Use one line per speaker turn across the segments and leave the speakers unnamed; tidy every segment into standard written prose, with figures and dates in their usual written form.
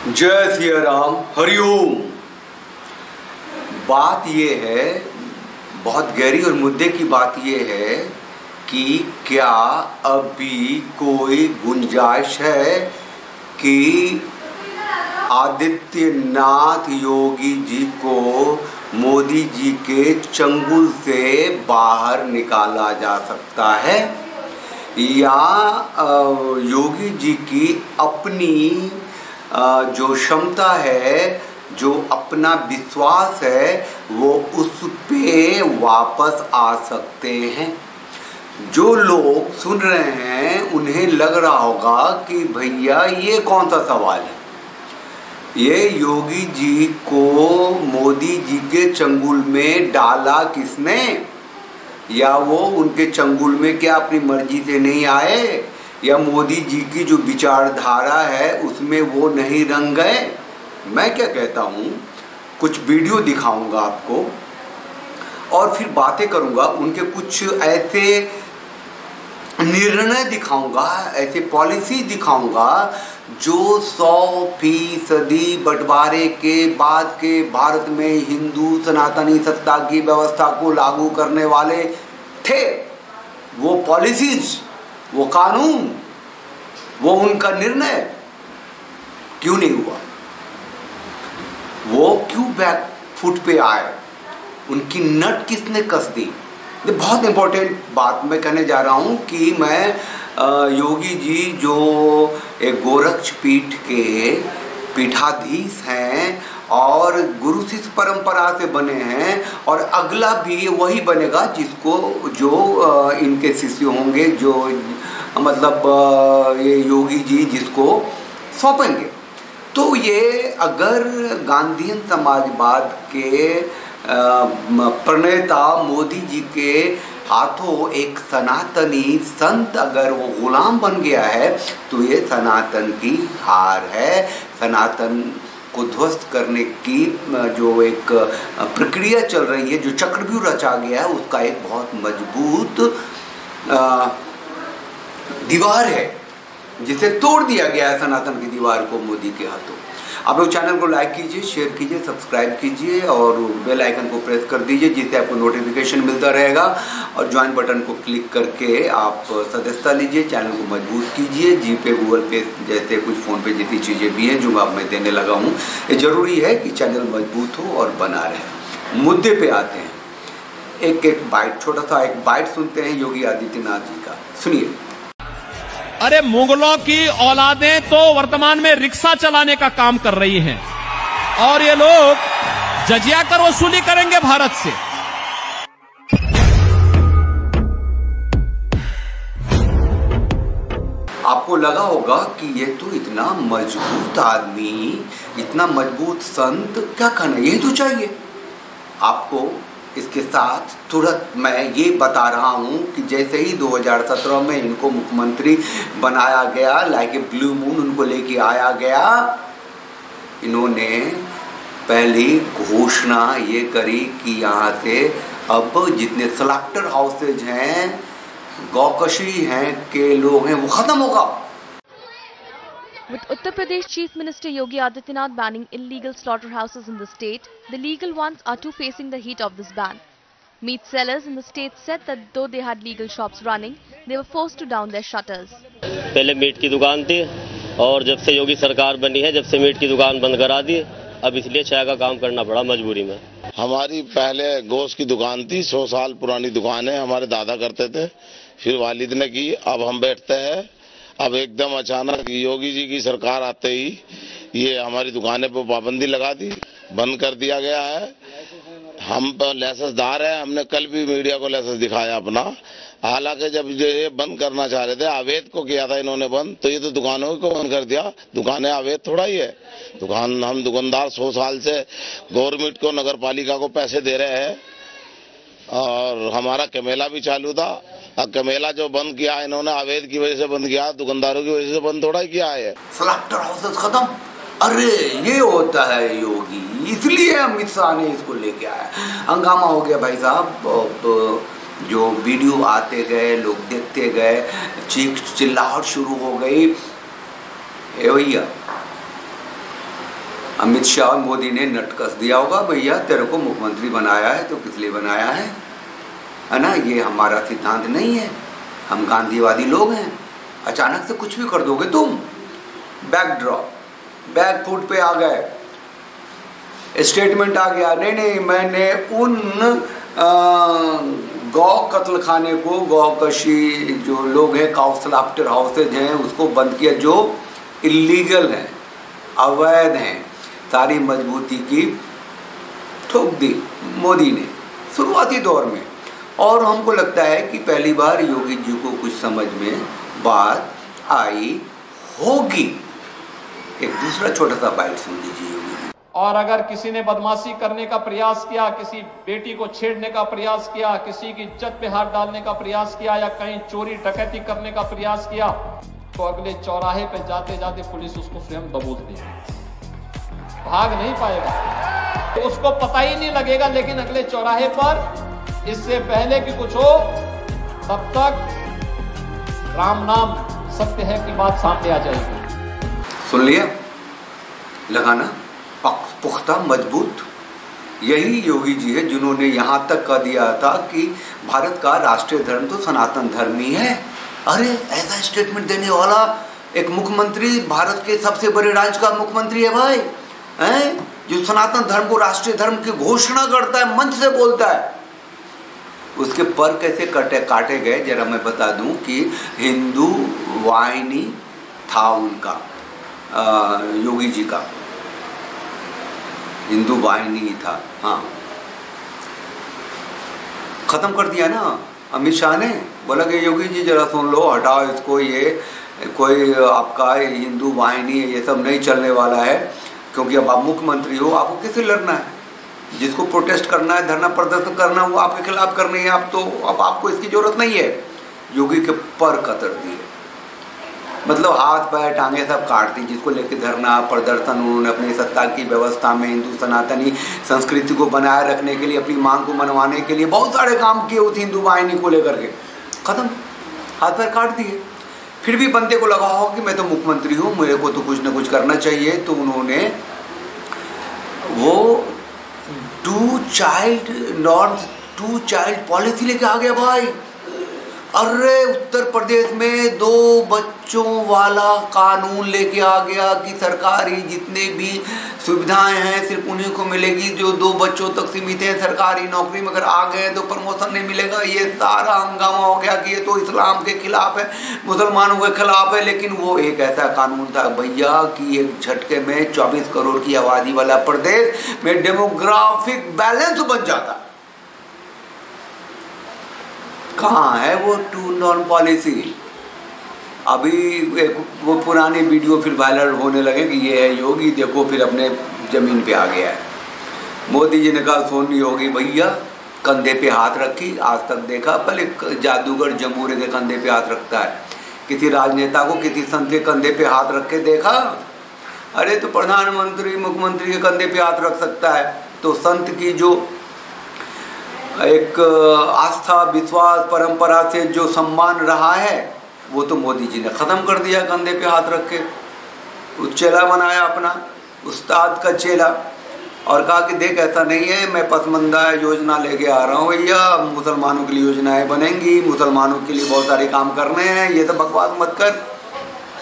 जय सिया राम, हरिओम। बात ये है, बहुत गहरी और मुद्दे की बात ये है कि क्या अभी कोई गुंजाइश है कि आदित्यनाथ योगी जी को मोदी जी के चंगुल से बाहर निकाला जा सकता है, या योगी जी की अपनी जो क्षमता है, जो अपना विश्वास है, वो उस पे वापस आ सकते हैं। जो लोग सुन रहे हैं उन्हें लग रहा होगा कि भैया ये कौन सा सवाल है, ये योगी जी को मोदी जी के चंगुल में डाला किसने, या वो उनके चंगुल में क्या अपनी मर्जी से नहीं आए, या मोदी जी की जो विचारधारा है उसमें वो नहीं रंग गए। मैं क्या कहता हूँ, कुछ वीडियो दिखाऊंगा आपको और फिर बातें करूंगा, उनके कुछ ऐसे निर्णय दिखाऊंगा, ऐसे पॉलिसी दिखाऊंगा जो 100% बंटवारे के बाद के भारत में हिंदू सनातनी सत्ता की व्यवस्था को लागू करने वाले थे। वो पॉलिसीज, वो कानून, वो उनका निर्णय क्यों नहीं हुआ, वो क्यों बैक फुट पे आए, उनकी नट किसने कस दी। ये बहुत इंपॉर्टेंट बात मैं कहने जा रहा हूँ कि मैं योगी जी जो एक गोरक्ष पीठ के पीठाधीश हैं और गुरु शिष्य परंपरा से बने हैं, और अगला भी वही बनेगा जिसको जो इनके शिष्य होंगे, जो मतलब ये योगी जी जिसको सौंपेंगे। तो ये अगर गांधीयन समाजवाद के प्रणेता मोदी जी के हाथों एक सनातनी संत अगर वो गुलाम बन गया है, तो ये सनातन की हार है। सनातन को ध्वस्त करने की जो एक प्रक्रिया चल रही है, जो चक्रव्यूह रचा गया है, उसका एक बहुत मजबूत दीवार है जिसे तोड़ दिया गया है, सनातन की दीवार को मोदी के हाथों। आप लोग चैनल को लाइक कीजिए, शेयर कीजिए, सब्सक्राइब कीजिए और बेल आइकन को प्रेस कर दीजिए, जिससे आपको नोटिफिकेशन मिलता रहेगा। और ज्वाइन बटन को क्लिक करके आप सदस्यता लीजिए, चैनल को मजबूत कीजिए। जीपे, गूगल पे जैसे कुछ फ़ोन पे जैसी चीज़ें भी हैं जो अब मैं देने लगा हूँ। ये ज़रूरी है कि चैनल मजबूत हो और बना रहे। मुद्दे पे आते हैं, एक बाइट, छोटा सा एक बाइट सुनते हैं योगी आदित्यनाथ जी का, सुनिए।
अरे मुगलों की औलादें तो वर्तमान में रिक्शा चलाने का काम कर रही हैं और ये लोग जजिया कर वसूली करेंगे भारत से।
आपको लगा होगा कि ये तो इतना मजबूत आदमी, इतना मजबूत संत, क्या कहना, यही तो चाहिए आपको। इसके साथ तुरंत मैं ये बता रहा हूँ कि जैसे ही 2017 में इनको मुख्यमंत्री बनाया गया, लाइक ए ब्लू मून उनको लेके आया गया, इन्होंने पहली घोषणा ये करी कि यहाँ से अब जितने स्लॉटर हाउसेज हैं, गौकशी हैं के लोग हैं, वो खत्म होगा।
With Uttar Pradesh Chief Minister Yogi Adityanath banning illegal slaughterhouses in the state, the legal ones are too facing the heat of this ban. Meat sellers in the state said that though they had legal shops running, they were forced to down their shutters.
पहले meet की दुकान थी और जब से योगी सरकार बनी है, जब से मीट की दुकान बंद करा दी, अब इसलिए चाय का काम करना पड़ा मजबूरी में।
हमारी पहले गोश्त की दुकान थी, 100 साल पुरानी दुकान है, हमारे दादा करते थे, फिर वालिद ने की, अब हम बैठते हैं। अब एकदम अचानक योगी जी की सरकार आते ही ये हमारी दुकानें पर पाबंदी लगा दी, बंद कर दिया गया है। हम लाइसेंसदार हैं, हमने कल भी मीडिया को लाइसेंस दिखाया अपना। हालांकि जब ये बंद करना चाह रहे थे, अवैध को किया था इन्होंने बंद, तो ये तो दुकानों को बंद कर दिया। दुकानें अवैध थोड़ा ही है, दुकान हम दुकानदार 100 साल से गवर्नमेंट को, नगर पालिका को पैसे दे रहे हैं। और हमारा कमेला भी चालू था, अब कमेला जो बंद किया इन्होंने अवैध की वजह से बंद किया, दुकानदारों की वजह से बंद थोड़ा ही किया है।
स्लॉटर हाउसेस खत्म, अरे ये होता है योगी, इसलिए अमित शाह ने इसको लेके आया। हंगामा हो गया भाई साहब, जो वीडियो आते गए, लोग देखते गए, चीख चिल्लाहट शुरू हो गई। भैया अमित शाह मोदी ने नटकस दिया होगा, भैया तेरे को मुख्यमंत्री बनाया है तो किस लिए बनाया है ना, ये हमारा सिद्धांत नहीं है, हम गांधीवादी लोग हैं, अचानक से कुछ भी कर दोगे तुम। बैकड्रॉप, बैकफुट पे आ गए, स्टेटमेंट आ गया, नहीं मैंने उन गौ कत्ल खाने को, गौकशी जो लोग हैं, काउ स्लॉटर हाउसेज हैं, उसको बंद किया जो इलीगल हैं, अवैध हैं, सारी मजबूती की ठोक दी मोदी ने शुरुआती दौर में। और हमको लगता है कि पहली बार योगी जी को कुछ समझ में बात आई होगी। एक दूसरा छोटा सा बाइट सुन लीजिए योगी जी।
और अगर किसी ने बदमाशी करने का प्रयास किया, किसी बेटी को छेड़ने का प्रयास किया, किसी की इज्जत पे हाथ डालने का प्रयास किया या कहीं चोरी डकैती करने का प्रयास किया, तो अगले चौराहे पे जाते जाते पुलिस उसको स्वयं दबोच देगी, भाग नहीं पाएगा, तो उसको पता ही नहीं लगेगा। लेकिन अगले चौराहे पर इससे पहले कि कुछ हो तब तक राम नाम सत्य है की बात सामने आ जाएगी।
सुन लिया, लगाना पुख्ता मजबूत। यही योगी जी है जिन्होंने यहाँ तक कह दिया था कि भारत का राष्ट्रीय धर्म तो सनातन धर्म ही है। अरे ऐसा स्टेटमेंट देने वाला एक मुख्यमंत्री भारत के सबसे बड़े राज्य का मुख्यमंत्री है भाई, हैं, जो सनातन धर्म को राष्ट्रीय धर्म की घोषणा करता है, मंच से बोलता है। उसके पर कैसे काटे गए जरा मैं बता दूं कि हिंदू वाहिनी था उनका, योगी जी का हिंदू वाहिनी ही था। हाँ, खत्म कर दिया ना अमित शाह ने, बोला कि योगी जी जरा सुन लो, हटाओ इसको, ये कोई आपका हिंदू वाहिनी ये सब नहीं चलने वाला है, क्योंकि अब आप मुख्यमंत्री हो, आपको किससे लड़ना है, जिसको प्रोटेस्ट करना है, धरना प्रदर्शन करना है, वो आपके खिलाफ करनी है। आप तो अब आपको इसकी जरूरत नहीं है। योगी के पर कतर दिए, मतलब हाथ पैर टांगे सब काट दी, जिसको लेकर धरना प्रदर्शन उन्होंने अपनी सत्ता की व्यवस्था में हिंदू सनातनी संस्कृति को बनाए रखने के लिए, अपनी मांग को मनवाने के लिए बहुत सारे काम किए उस हिंदू वाहिनी को लेकर के, खत्म, हाथ पैर काट दिए। फिर भी बंदे को लगा हो कि मैं तो मुख्यमंत्री हूँ, मेरे को तो कुछ ना कुछ करना चाहिए, तो उन्होंने वो टू चाइल्ड पॉलिसी लेके आ गया भाई। अरे उत्तर प्रदेश में 2 बच्चों वाला कानून लेके आ गया कि सरकारी जितने भी सुविधाएं हैं सिर्फ उन्हीं को मिलेगी जो 2 बच्चों तक सीमित है। सरकारी नौकरी में अगर आ गए तो प्रमोशन नहीं मिलेगा। ये सारा हंगामा हो गया कि ये तो इस्लाम के खिलाफ है, मुसलमानों के खिलाफ है। लेकिन वो एक ऐसा कानून था भैया कि एक झटके में 24 करोड़ की आबादी वाला प्रदेश में डेमोग्राफिक बैलेंस बन जाता। कहाँ है वो टू नॉन पॉलिसी? अभी एक वो पुरानी वीडियो फिर वायरल होने लगे कि ये है योगी, देखो फिर अपने जमीन पे आ गया है। मोदी जी ने कहा सोनी योगी भैया, कंधे पे हाथ रखी, आज तक देखा पहले जादूगर जमूरे के कंधे पे हाथ रखता है, किसी राजनेता को किसी संत के कंधे पे हाथ रख के देखा? अरे तो प्रधानमंत्री मुख्यमंत्री के कंधे पे हाथ रख सकता है। तो संत की जो एक आस्था विश्वास परंपरा से जो सम्मान रहा है वो तो मोदी जी ने ख़त्म कर दिया, कंधे पे हाथ रख के। उस चेला बनाया अपना, उस्ताद का चेला, और कहा कि देख ऐसा नहीं है, मैं पसमंदा योजना लेके आ रहा हूँ भैया, मुसलमानों के लिए योजनाएं बनेंगी, मुसलमानों के लिए बहुत सारे काम करने हैं, ये तो बकवास मत कर,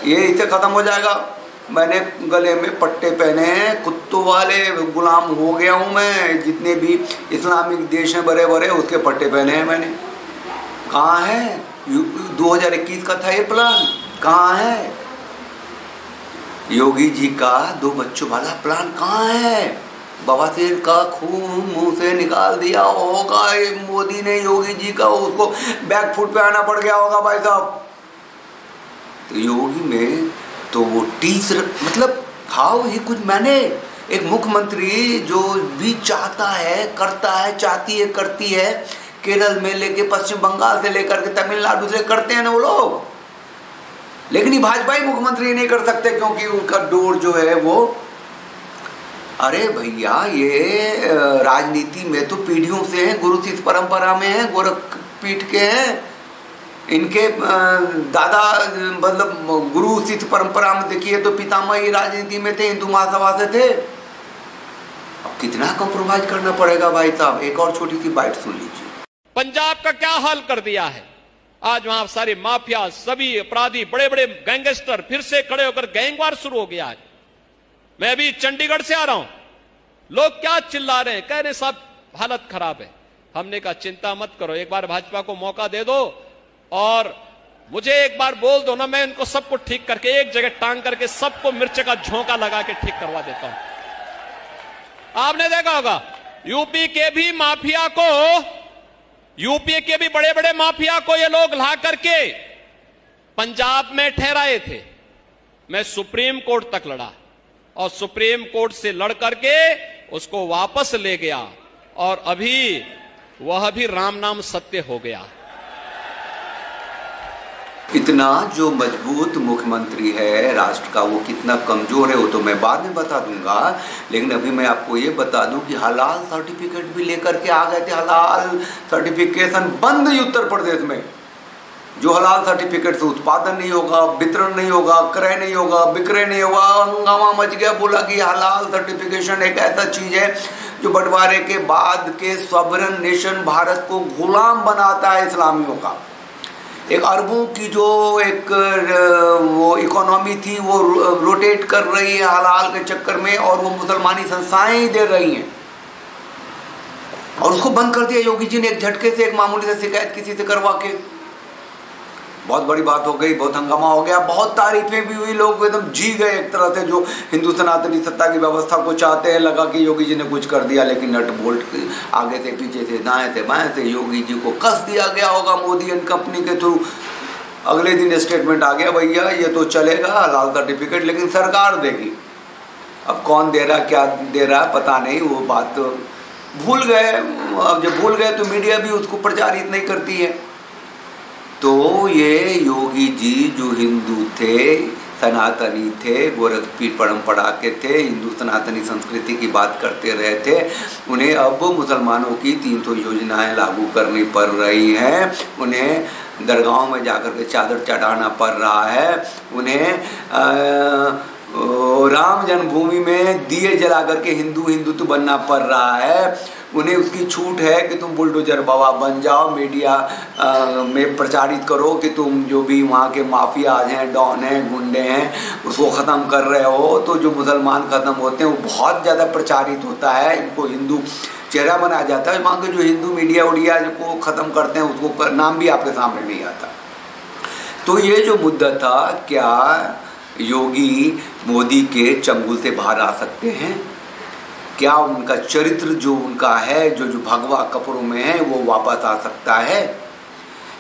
ये इससे ख़त्म हो जाएगा। मैंने गले में पट्टे पहने हैं, कुत्तों वाले, गुलाम हो गया हूँ मैं। जितने भी इस्लामिक देश हैं बड़े बड़े, उसके पट्टे पहने हैं मैंने। कहाँ है 2021 का था ये प्लान, कहाँ है योगी जी का 2 बच्चों वाला प्लान? कहाँ है? बवासीर का खून मुंह से निकाल दिया होगा मोदी ने योगी जी का, उसको बैकफुट पे आना पड़ गया होगा भाई साहब। तो योगी में तो वो मतलब हाउ ही कुछ मैंने एक मुख्यमंत्री जो भी चाहता है करता है, चाहती है करती है, केरल में लेके पश्चिम बंगाल से लेकर के तमिलनाडु से करते हैं ना वो लोग, लेकिन ये भाजपा ही मुख्यमंत्री नहीं कर सकते क्योंकि उनका डोर जो है वो, अरे भैया ये राजनीति में तो पीढ़ियों से है, गुरु शिष्य परंपरा में है, गोरखपीठ के हैं, इनके दादा मतलब गुरु शिष्य परंपरा में देखिए तो पितामह ही राजनीति में थे, हिंदू महासभा से थे। अब कितना कॉम्प्रोमाइज करना पड़ेगा भाई साहब। एक और छोटी सी बाइट सुन लीजिए।
पंजाब का क्या हाल कर दिया है। आज वहां सारे माफिया, सभी अपराधी, बड़े बड़े गैंगस्टर फिर से खड़े होकर गैंगवार शुरू हो गया है। मैं अभी चंडीगढ़ से आ रहा हूं, लोग क्या चिल्ला रहे हैं, कह रहे सब हालत खराब है। हमने कहा चिंता मत करो, एक बार भाजपा को मौका दे दो और मुझे एक बार बोल दो ना, मैं इनको सबको ठीक करके एक जगह टांग करके सबको मिर्च का झोंका लगा के ठीक करवा देता हूं। आपने देखा होगा यूपी के भी माफिया को, यूपी के भी बड़े बड़े माफिया को ये लोग ला करके पंजाब में ठहराए थे। मैं सुप्रीम कोर्ट तक लड़ा और सुप्रीम कोर्ट से लड़ करके उसको वापस ले गया और अभी वह भी राम नाम सत्य हो गया।
इतना जो मजबूत मुख्यमंत्री है राष्ट्र का, वो कितना कमजोर है वो तो मैं बाद में बता दूंगा। लेकिन अभी मैं आपको ये बता दूं कि हलाल सर्टिफिकेट भी लेकर के आ गए थे। हलाल सर्टिफिकेशन बंद ही उत्तर प्रदेश में। जो हलाल सर्टिफिकेट से उत्पादन नहीं होगा, वितरण नहीं होगा, क्रय नहीं होगा, विक्रय नहीं होगा, हंगामा मच गया। बोला कि हलाल सर्टिफिकेशन एक ऐसा चीज है जो बंटवारे के बाद के सॉवरेन नेशन भारत को गुलाम बनाता है इस्लामियों का। एक अरबों की जो एक वो इकोनॉमी थी वो रोटेट कर रही है हलाल के चक्कर में, और वो मुसलमानी संस्थाएं ही दे रही हैं, और उसको बंद कर दिया योगी जी ने एक झटके से, एक मामूली से शिकायत किसी से करवा के। बहुत बड़ी बात हो गई, बहुत हंगामा हो गया, बहुत तारीफें भी हुई, लोग एकदम जी गए एक तरह से जो हिंदू सनातनी सत्ता की व्यवस्था को चाहते हैं। लगा कि योगी जी ने कुछ कर दिया, लेकिन नट बोल्ट आगे से पीछे से दाएं से बाएं से योगी जी को कस दिया गया होगा मोदी एंड कंपनी के थ्रू। अगले दिन स्टेटमेंट आ गया, भैया ये तो चलेगा हलाल सर्टिफिकेट, लेकिन सरकार देगी। अब कौन दे रहा क्या दे रहा पता नहीं, वो बात तो भूल गए। अब जब भूल गए तो मीडिया भी उसको प्रचारित नहीं करती है। तो ये योगी जी जो हिंदू थे, सनातनी थे, गोरखपीठ परंपरा के थे, हिंदू सनातनी संस्कृति की बात करते रहे थे, उन्हें अब मुसलमानों की 300 योजनाएं लागू करनी पड़ रही हैं। उन्हें दरगाहों में जाकर के चादर चढ़ाना पड़ रहा है। उन्हें राम जन्मभूमि में दिए जला करके हिंदुत्व बनना पड़ रहा है। उन्हें उसकी छूट है कि तुम बुलडोजर बाबा बन जाओ, मीडिया में प्रचारित करो कि तुम जो भी वहाँ के माफियाज हैं, डॉन हैं, गुंडे हैं, उसको ख़त्म कर रहे हो। तो जो मुसलमान ख़त्म होते हैं वो बहुत ज़्यादा प्रचारित होता है, इनको हिंदू चेहरा बनाया जाता है। वहाँ के जो हिंदू मीडिया उडिया को ख़त्म करते हैं उसको नाम भी आपके सामने नहीं आता। तो ये जो मुद्दा था, क्या योगी मोदी के चंगुल से बाहर आ सकते हैं? क्या उनका चरित्र जो उनका है, जो भगवा कपड़ों में है, वो वापस आ सकता है?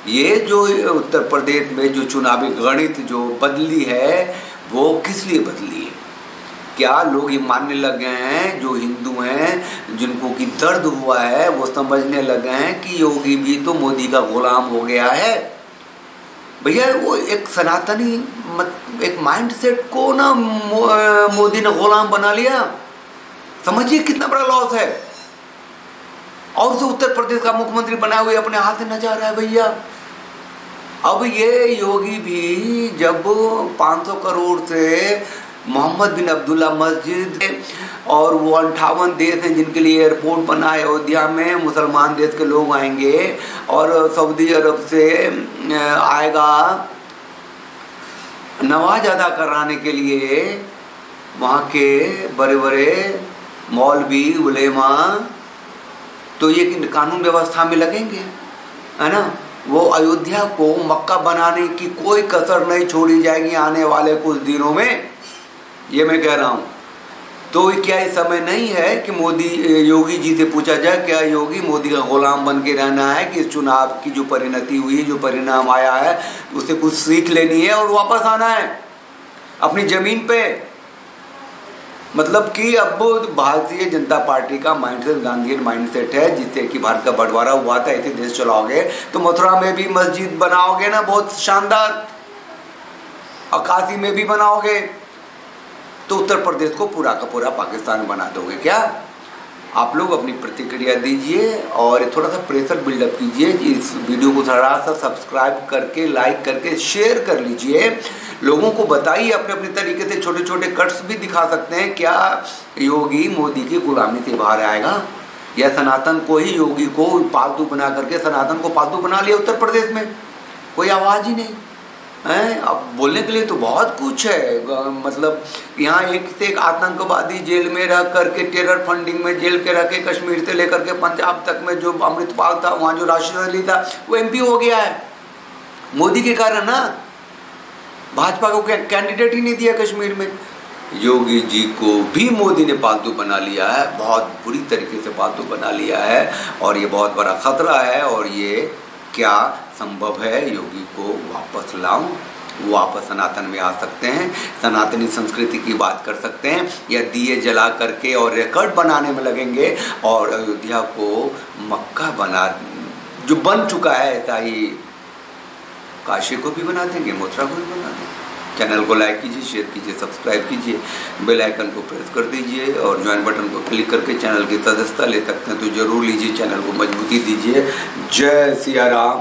ये जो उत्तर प्रदेश में जो चुनावी गणित जो बदली है, वो किस लिए बदली है? क्या लोग ये मानने लग गए हैं, जो हिंदू हैं जिनको की दर्द हुआ है, वो समझने लग गए हैं कि योगी भी तो मोदी का गुलाम हो गया है? भैया वो एक सनातनी एक माइंडसेट को ना मोदी ने गुलाम बना लिया। समझिए कितना बड़ा लॉस है। और उसे उत्तर प्रदेश का मुख्यमंत्री बनाए हुए अपने हाथ से न जा रहा है भैया। अब ये योगी भी जब 500 करोड़ से मोहम्मद बिन अब्दुल्ला मस्जिद और वो 58 देश हैं जिनके लिए एयरपोर्ट बना है अयोध्या में, मुसलमान देश के लोग आएंगे, और सऊदी अरब से आएगा नमाज अदा कराने के लिए वहाँ के बड़े बड़े मौलवी उलेमा, तो ये कानून व्यवस्था में लगेंगे, है ना। वो अयोध्या को मक्का बनाने की कोई कसर नहीं छोड़ी जाएगी आने वाले कुछ दिनों में, ये मैं कह रहा हूँ। तो क्या ये समय नहीं है कि मोदी योगी जी से पूछा जाए, क्या योगी मोदी का गुलाम बन के रहना है कि इस चुनाव की जो परिणति हुई, जो परिणाम आया है, उससे कुछ सीख लेनी है और वापस आना है अपनी जमीन पे? मतलब कि अब भारतीय जनता पार्टी का माइंडसेट गांधीयन माइंडसेट है, जिससे कि भारत का बंटवारा हुआ था, ऐसे देश चलाओगे तो मथुरा में भी मस्जिद बनाओगे ना बहुत शानदार, और काशी में भी बनाओगे, तो उत्तर प्रदेश को पूरा का पूरा पाकिस्तान बना दोगे क्या? आप लोग अपनी प्रतिक्रिया दीजिए और थोड़ा सा प्रेशर बिल्डअप कीजिए। इस वीडियो को थोड़ा सा सब्सक्राइब करके, लाइक करके शेयर कर लीजिए। लोगों को बताइए अपने अपने तरीके से, छोटे छोटे कट्स भी दिखा सकते हैं। क्या योगी मोदी की गुलामी से बाहर आएगा, या सनातन को ही, योगी को पालतू बना करके सनातन को पालतू बना लिया उत्तर प्रदेश में? कोई आवाज़ ही नहीं है। अब बोलने के लिए तो बहुत कुछ है। मतलब यहाँ एक से एक आतंकवादी जेल में रह करके, टेरर फंडिंग में जेल के रखे, कश्मीर से लेकर के पंजाब तक में जो अमृतपाल था, वहाँ जो राशिद अली था, वो MP हो गया है मोदी के कारण ना। भाजपा को कैंडिडेट ही नहीं दिया कश्मीर में। योगी जी को भी मोदी ने पालतू बना लिया है, बहुत बुरी तरीके से पालतू बना लिया है, और ये बहुत बड़ा खतरा है। और ये क्या संभव है योगी को वापस लाऊं? वापस सनातन में आ सकते हैं, सनातनी संस्कृति की बात कर सकते हैं, या दिए जला करके और रिकॉर्ड बनाने में लगेंगे और अयोध्या को मक्का बना, जो बन चुका है, ऐसा ही काशी को भी बना देंगे, मथुरा को भी बना देंगे। चैनल को लाइक कीजिए, शेयर कीजिए, सब्सक्राइब कीजिए, बेल आइकन को प्रेस कर दीजिए और ज्वाइन बटन को क्लिक करके चैनल की सदस्यता ले सकते हैं तो जरूर लीजिए। चैनल को मजबूती दीजिए। जय सिया राम।